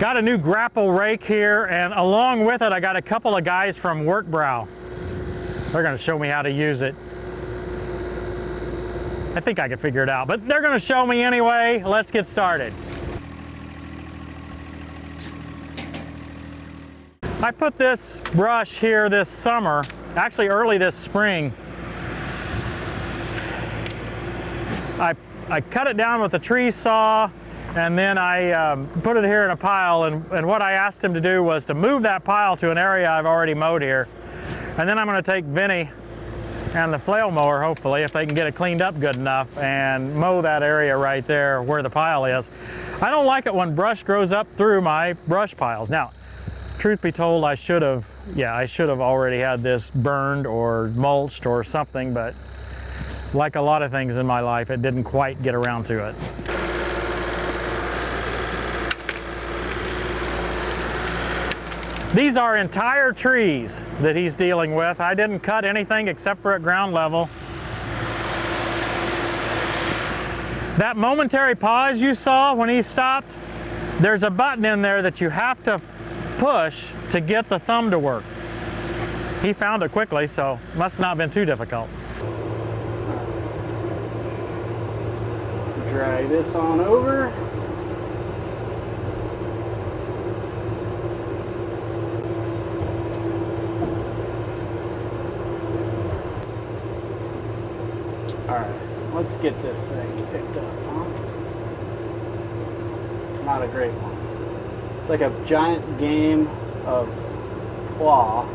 Got a new grapple rake here, and along with it I got a couple of guys from Werk Brau. They're going to show me how to use it. I think I can figure it out, but they're going to show me anyway. Let's get started. I put this brush here this summer, actually early this spring. I cut it down with a tree saw, and then I put it here in a pile, and what I asked him to do was to move that pile to an area I've already mowed here. And then I'm going to take Vinny and the flail mower, hopefully, if they can get it cleaned up good enough, and mow that area right there where the pile is. I don't like it when brush grows up through my brush piles. Now, truth be told, I should have already had this burned or mulched or something, but like a lot of things in my life, it didn't quite get around to it. These are entire trees that he's dealing with. I didn't cut anything except for at ground level. That momentary pause you saw when he stopped, there's a button in there that you have to push to get the thumb to work. He found it quickly, so it must not have been too difficult. Drag this on over. Alright, let's get this thing picked up, huh? Not a great one. It's like a giant game of claw.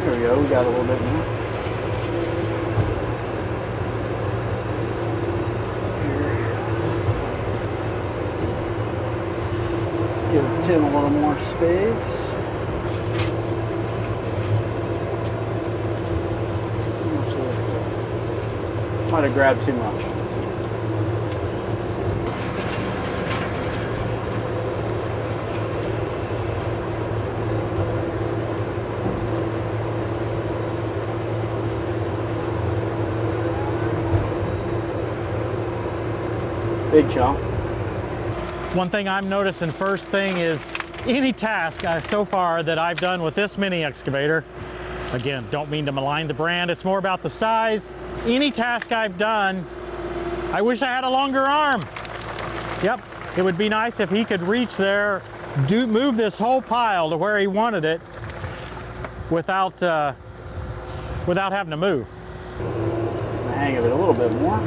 There we go, we got a little bit more. Give Tim a little more space. How much of this stuff? Might have grabbed too much. Let's see. Big chunk. One thing I'm noticing first thing is any task so far that I've done with this mini excavator, again, don't mean to malign the brand, it's more about the size. Any task I've done, I wish I had a longer arm. Yep, it would be nice if he could reach there, move this whole pile to where he wanted it without having to move. The hang of it a little bit more.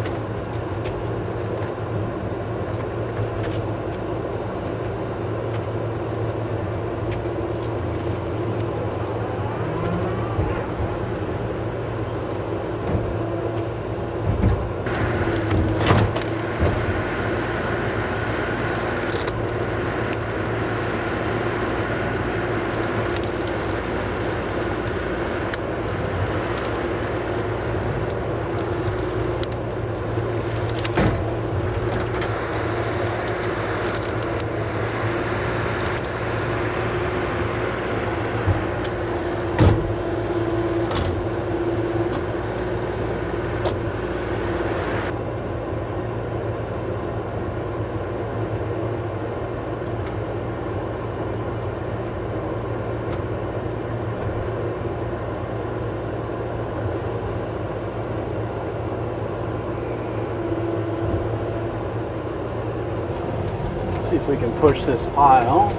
See if we can push this pile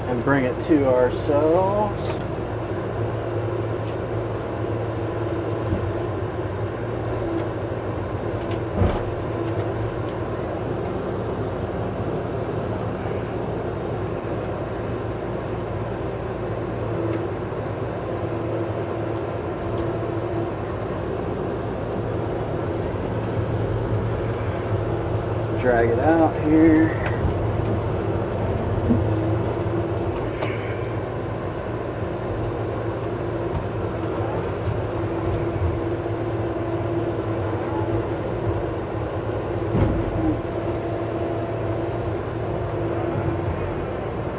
and bring it to ourselves. Drag it out here.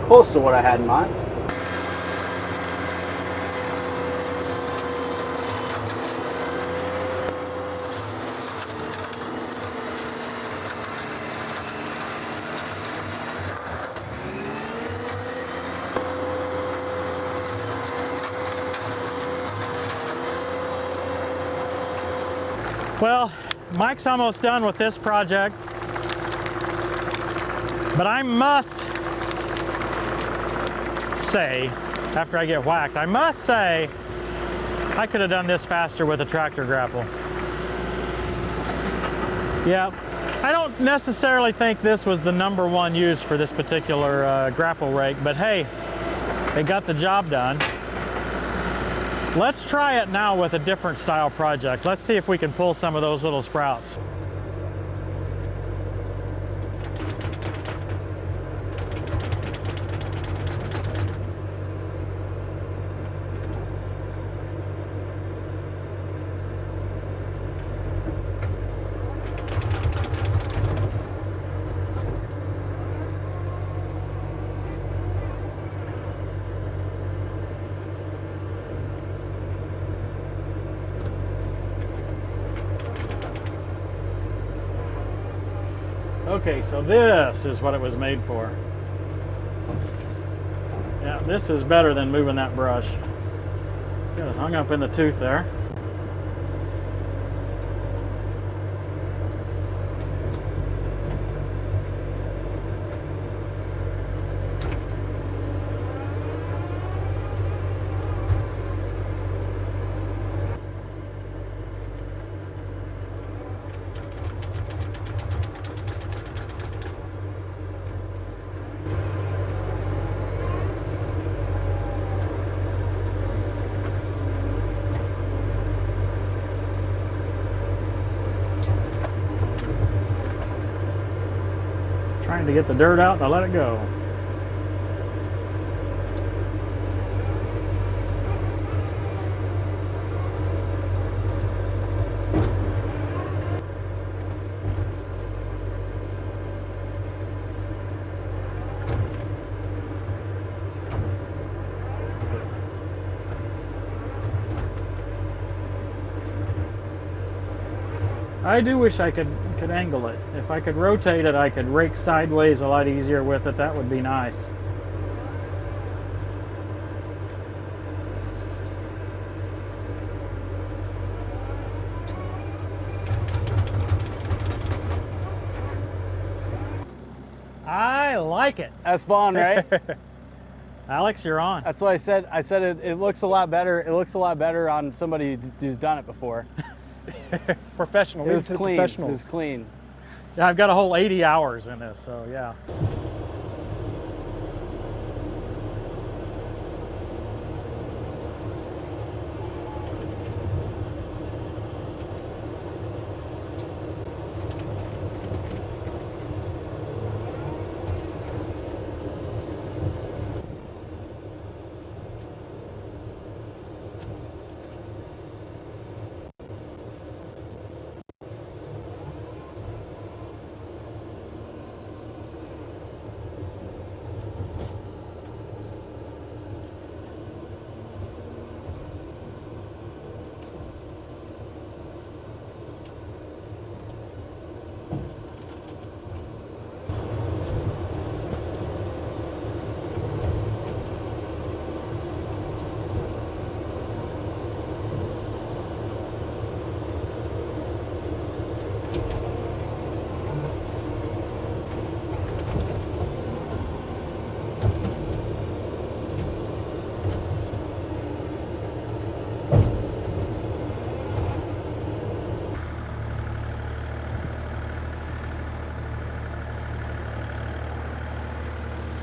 Close to what I had in mind. Well, Mike's almost done with this project, but I must say, after I get whacked, I must say I could have done this faster with a tractor grapple. Yeah, I don't necessarily think this was the #1 use for this particular grapple rake, but hey, it got the job done. Let's try it now with a different style project. Let's see if we can pull some of those little sprouts. Okay, so this is what it was made for. Yeah, this is better than moving that brush. Got it hung up in the tooth there. Trying to get the dirt out, and I let it go. I do wish I could angle it. If I could rotate it, I could rake sideways a lot easier with it. That would be nice. I like it. That's fun, right? Alex, you're on. That's what I said. I said it looks a lot better. It looks a lot better on somebody who's done it before. Professional. It was clean. It Professionals. was clean. Yeah, I've got a whole 80 hours in this, so yeah.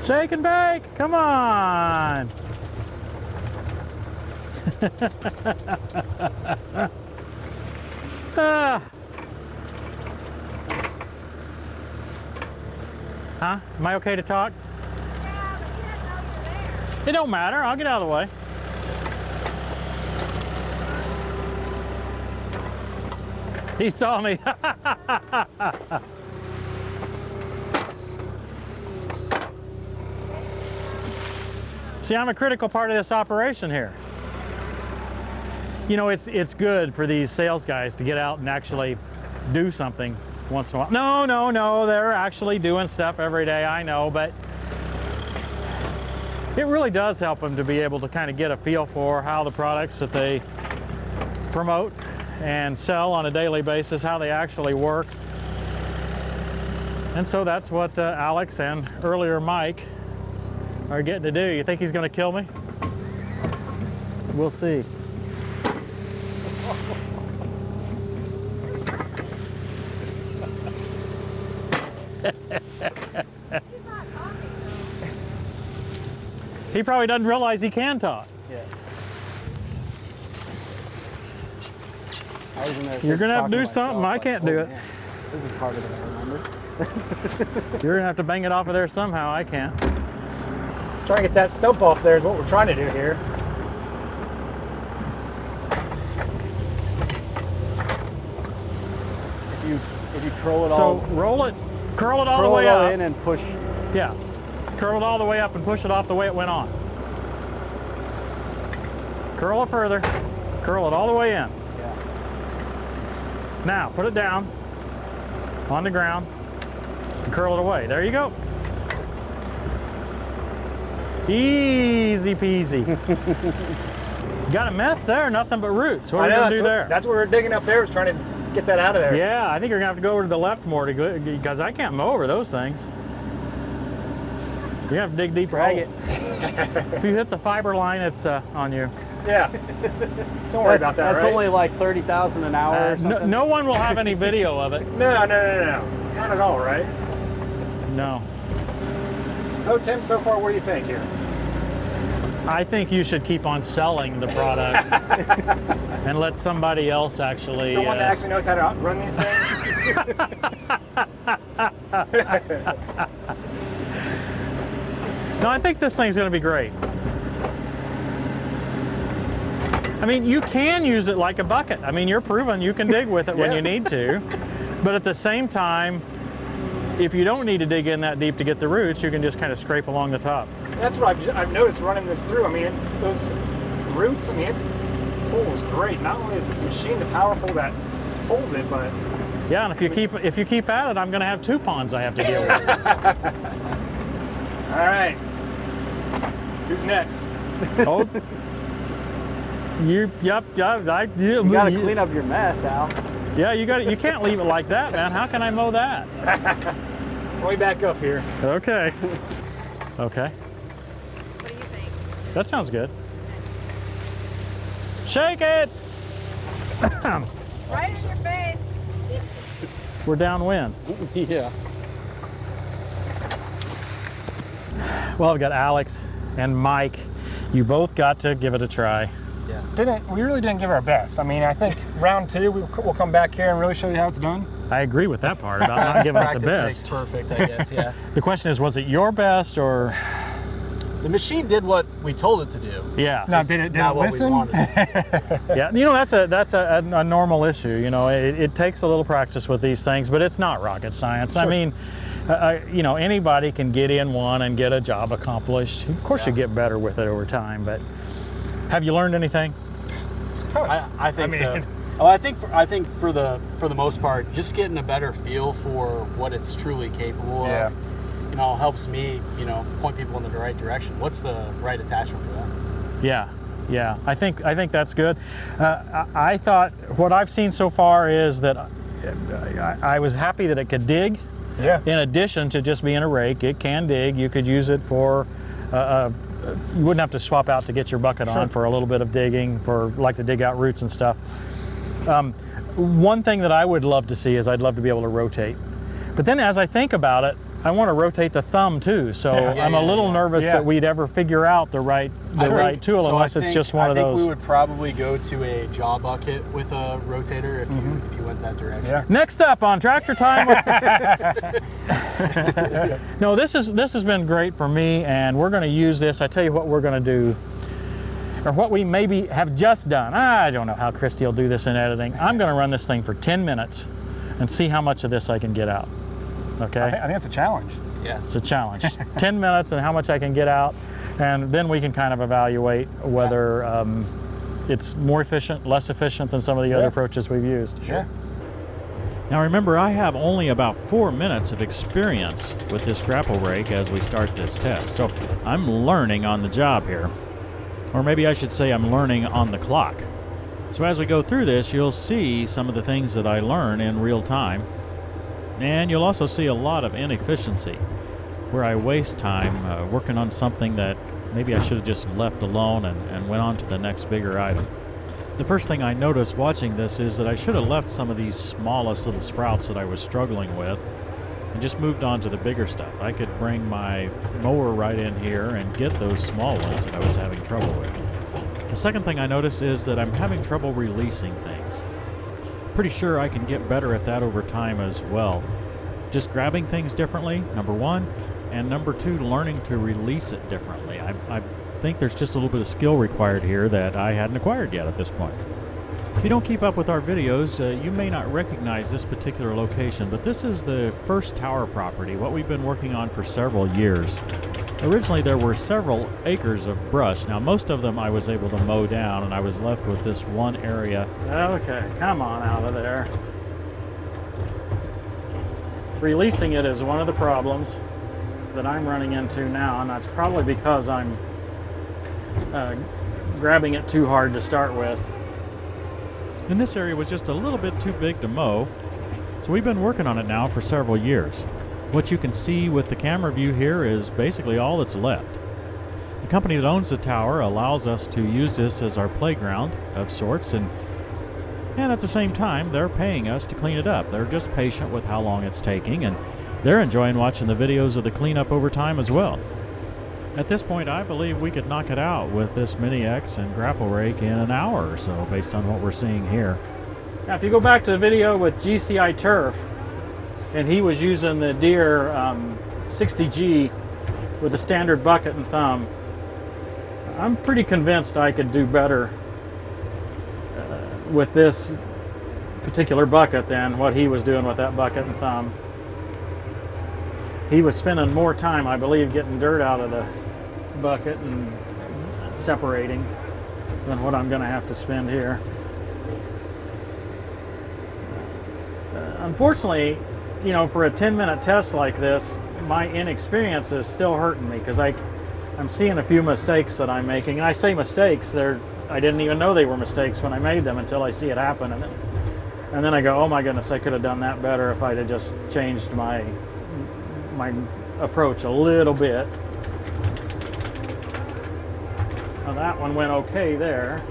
Shake and bake, come on. Huh? Am I okay to talk? Yeah, but he didn't know you were there. It don't matter, I'll get out of the way. He saw me. See, I'm a critical part of this operation here. You know, it's good for these sales guys to get out and actually do something once in a while. No, they're actually doing stuff every day, I know, but it really does help them to be able to kind of get a feel for how the products that they promote and sell on a daily basis, how they actually work. And so that's what Alex and earlier Mike are getting to do. You think he's going to kill me? We'll see. He probably doesn't realize he can talk. Yeah. I was in there You're gonna have to do talking something. myself, I can't do it. man, this is harder than I remember. You're gonna have to bang it off of there somehow. I can't. Trying to get that stump off there is what we're trying to do here. If you curl it all, Roll it, curl it all the way up. in and push. Yeah, curl it all the way up and push it off the way it went on. Curl it further, curl it all the way in. Yeah. Now, put it down on the ground and curl it away. There you go. Easy peasy. Got a mess there, nothing but roots. What are we gonna do there? That's what we're digging up there, is trying to get that out of there. Yeah, I think you're gonna have to go over to the left more because I can't mow over those things. You have to dig deeper. Drag it. If you hit the fiber line, it's on you. Yeah. Don't worry about that, That's right? only like 30,000 an hour or something. No one will have any video of it. No. Not at all, right? No. So, Tim, so far, what do you think here? I think you should keep on selling the product and let somebody else actually. The one that actually knows how to run these things? No, I think this thing's going to be great. I mean, you can use it like a bucket. I mean, you're proven you can dig with it when you need to. But at the same time, if you don't need to dig in that deep to get the roots, you can just kind of scrape along the top. That's what I've noticed running this through. I mean, those roots, I mean, it pulls great. Not only is this machine the powerful that pulls it, but... Yeah, and if you keep at it, I'm going to have 2 ponds I have to deal with. All right. Who's next? Oh. You got to clean up your mess, Al. Yeah, you can't leave it like that, man. How can I mow that? Let me back up here. Okay. Okay. What do you think? That sounds good. Shake it! Right in your face. We're downwind. Yeah. Well, I've got Alex and Mike. You both got to give it a try. We really didn't give our best. I mean, I think round 2, we'll come back here and really show you how it's done. I agree with that part about not giving it the Practice makes best. perfect, I guess, yeah. The question is, was it your best or? The machine did what we told it to do. Yeah. Now, Just did it not what listen? we wanted it to. Yeah, you know, that's a normal issue. You know, it takes a little practice with these things, but it's not rocket science. Sure. I mean, you know, anybody can get in one and get a job accomplished. Of course, you get better with it over time, but have you learned anything? I think so. Oh, I think for the most part, just getting a better feel for what it's truly capable of, you know, helps me, you know, point people in the right direction. What's the right attachment for them? Yeah, I think that's good. I thought what I've seen so far is that I was happy that it could dig. Yeah. In addition to just being a rake, it can dig. You could use it for. You wouldn't have to swap out to get your bucket on for a little bit of digging, like to dig out roots and stuff. One thing that I would love to see is I'd love to be able to rotate. But then as I think about it, I want to rotate the thumb too. So I'm a little nervous that we'd ever figure out the right tool unless it's just one of those. I think we would probably go to a jaw bucket with a rotator if you went that direction. Yeah. Next up on Tractor Time. No, this has been great for me, and we're going to use this. I tell you what we're going to do, or what we maybe have just done. I don't know how Christy will do this in editing. I'm going to run this thing for 10 minutes and see how much of this I can get out. Okay? I think that's a challenge. Yeah. It's a challenge. 10 minutes and how much I can get out, and then we can kind of evaluate whether it's more efficient, less efficient than some of the other approaches we've used. Sure. Now remember, I have only about 4 minutes of experience with this grapple rake as we start this test, so I'm learning on the job here. Or maybe I should say I'm learning on the clock. So as we go through this, you'll see some of the things that I learn in real time, and you'll also see a lot of inefficiency where I waste time working on something that maybe I should have just left alone and went on to the next bigger item. The first thing I noticed watching this is that I should have left some of these smallest little sprouts that I was struggling with and just moved on to the bigger stuff. I could bring my mower right in here and get those small ones that I was having trouble with. The second thing I notice is that I'm having trouble releasing things. Pretty sure I can get better at that over time as well. Just grabbing things differently, number one, and number two, learning to release it differently. I think there's just a little bit of skill required here that I hadn't acquired yet at this point. If you don't keep up with our videos, you may not recognize this particular location, but this is the first tower property, what we've been working on for several years. Originally there were several acres of brush. Now most of them I was able to mow down, and I was left with this one area. Okay, come on out of there. Releasing it is one of the problems that I'm running into now, and that's probably because I'm grabbing it too hard to start with. And this area was just a little bit too big to mow, so we've been working on it now for several years. What you can see with the camera view here is basically all that's left. The company that owns the tower allows us to use this as our playground of sorts, and at the same time they're paying us to clean it up. They're just patient with how long it's taking, and they're enjoying watching the videos of the cleanup over time as well. At this point, I believe we could knock it out with this Mini-X and grapple rake in an hour or so, based on what we're seeing here. Now, if you go back to the video with GCI Turf, and he was using the Deere 60G with a standard bucket and thumb, I'm pretty convinced I could do better with this particular bucket than what he was doing with that bucket and thumb. He was spending more time, I believe, getting dirt out of the bucket and separating than what I'm going to have to spend here. Unfortunately, you know, for a 10-minute test like this, my inexperience is still hurting me, because I'm seeing a few mistakes that I'm making. And I say mistakes, I didn't even know they were mistakes when I made them until I see it happen, and then I go, oh my goodness, I could have done that better if I'd have just changed my approach a little bit. Now that one went okay there.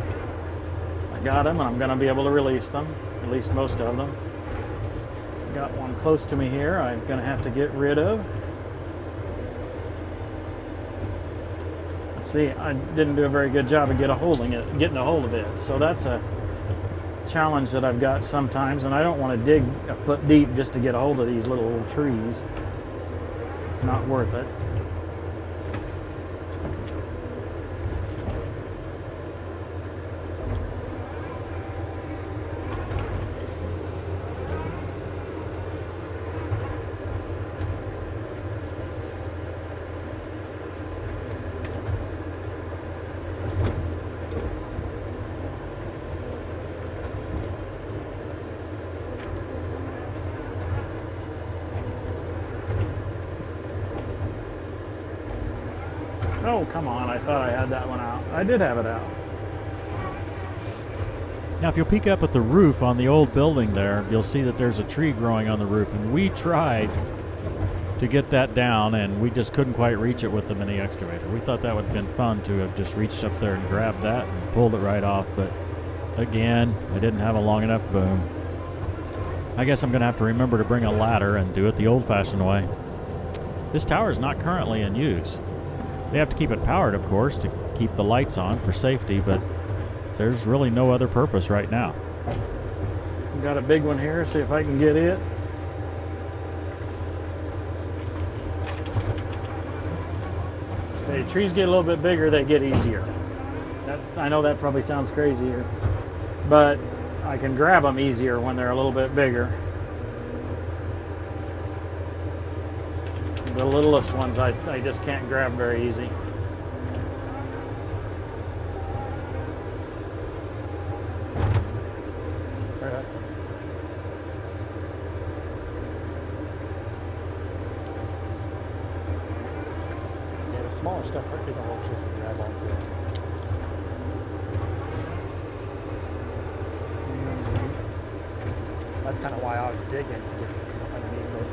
I got them, and I'm going to be able to release them, at least most of them. Got one close to me here I'm going to have to get rid of. Let's see, I didn't do a very good job of getting a hold of it. So that's a challenge that I've got sometimes, and I don't want to dig a foot deep just to get a hold of these little trees. It's not worth it. Oh, come on, I thought I had that one out. I did have it out. Now, if you'll peek up at the roof on the old building there, you'll see that there's a tree growing on the roof, and we tried to get that down, and we just couldn't quite reach it with the Mini-Excavator. We thought that would have been fun to have just reached up there and grabbed that and pulled it right off, but again, I didn't have a long enough boom. I guess I'm going to have to remember to bring a ladder and do it the old-fashioned way. This tower is not currently in use. They have to keep it powered, of course, to keep the lights on for safety, but there's really no other purpose right now. Got a big one here, see if I can get it. Okay, trees get a little bit bigger, they get easier. I know that probably sounds crazy here, but I can grab them easier when they're a little bit bigger. The littlest ones I just can't grab very easy. Yeah, the smaller stuff is a little tricky to grab onto. That's kind of why I was digging to get underneath it.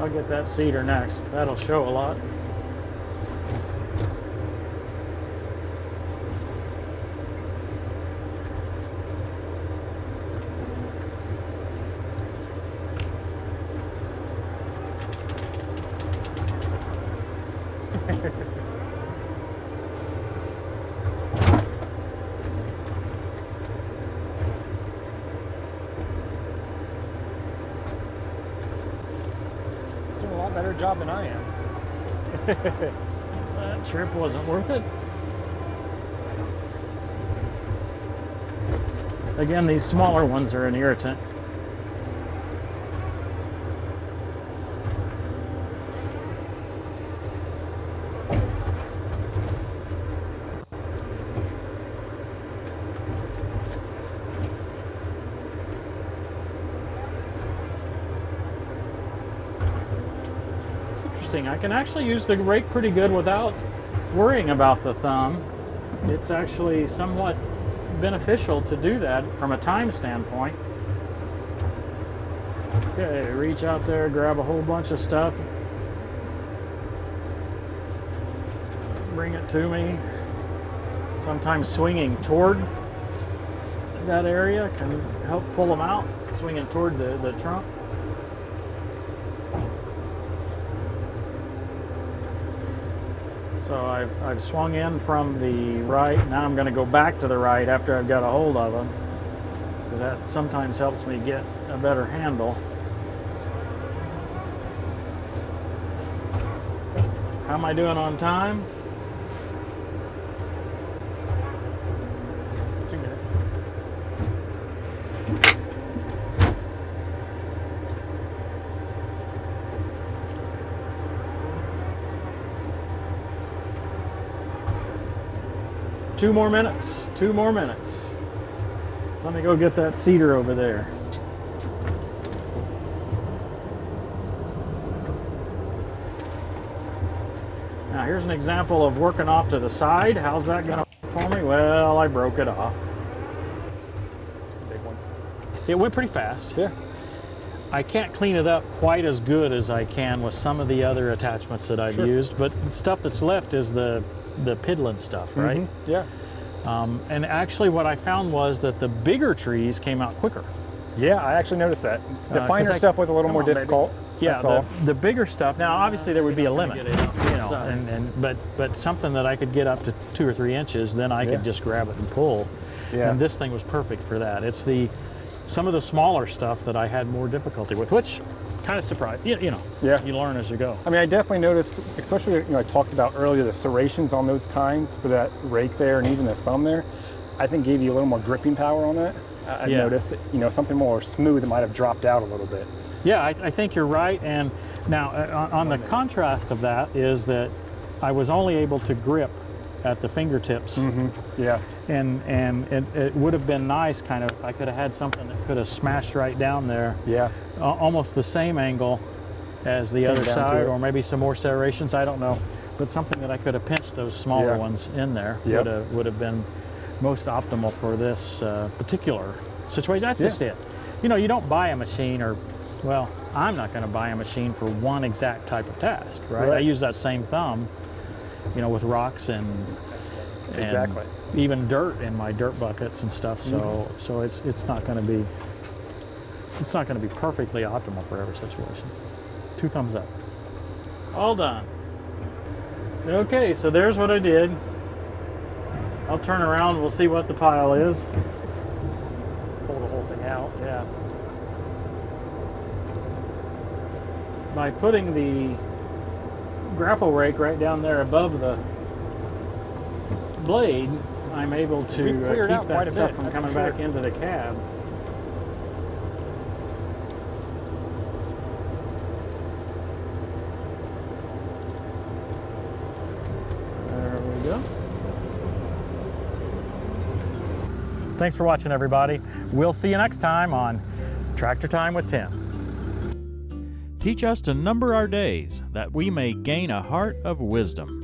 I'll get that cedar next. That'll show a lot. Doing a lot better job than I am. That trip wasn't worth it. Again, these smaller ones are an irritant. It's interesting. I can actually use the rake pretty good without worrying about the thumb. It's actually somewhat beneficial to do that from a time standpoint. Okay, reach out there, grab a whole bunch of stuff, bring it to me. Sometimes swinging toward that area can help pull them out, swinging toward the trunk. So I've swung in from the right. Now I'm going to go back to the right after I've got a hold of them, because that sometimes helps me get a better handle. How am I doing on time? 2 minutes. Two more minutes. 2 more minutes. Let me go get that cedar over there. Now here's an example of working off to the side. How's that going to work for me? Well, I broke it off. It's a big one. It went pretty fast. Yeah. I can't clean it up quite as good as I can with some of the other attachments that I've used, but the stuff that's left is the piddling stuff, right? Mm-hmm. Yeah. And actually what I found was that the bigger trees came out quicker. Yeah, I actually noticed that. The 'cause finer stuff was a little more difficult. Yeah, That's all. the bigger stuff. Now, obviously, there would be a limit, you know, but something that I could get up to 2 or 3 inches, then I could just grab it and pull. Yeah. And this thing was perfect for that. It's some of the smaller stuff that I had more difficulty with, which kind of surprised. You know, you learn as you go. I mean, I definitely noticed, especially, I talked about earlier, the serrations on those tines for that rake there and even the thumb there, I think gave you a little more gripping power on that. I noticed, something more smooth that might have dropped out a little bit. Yeah, I think you're right. And now on the contrast of that is that I was only able to grip at the fingertips. Mm-hmm. Yeah. And it would have been nice kind of if I could have had something that could have smashed right down there. Yeah. Almost the same angle as the other side, or maybe some more serrations, I don't know. But something that I could have pinched those smaller ones in there would have been most optimal for this particular situation. That's just it. You don't buy a machine well, I'm not going to buy a machine for one exact type of task, right? I use that same thumb, with rocks and Exactly. even dirt in my dirt buckets and stuff. So so it's not going to be perfectly optimal for every situation. 2 thumbs up. All done. Okay, so there's what I did. I'll turn around. We'll see what the pile is. Pull the whole thing out. Yeah. By putting the grapple rake right down there above the blade, I'm able to We've cleared keep out that quite a stuff bit, from that's coming for back sure. into the cab. There we go. Thanks for watching, everybody. We'll see you next time on Tractor Time with Tim. Teach us to number our days, that we may gain a heart of wisdom.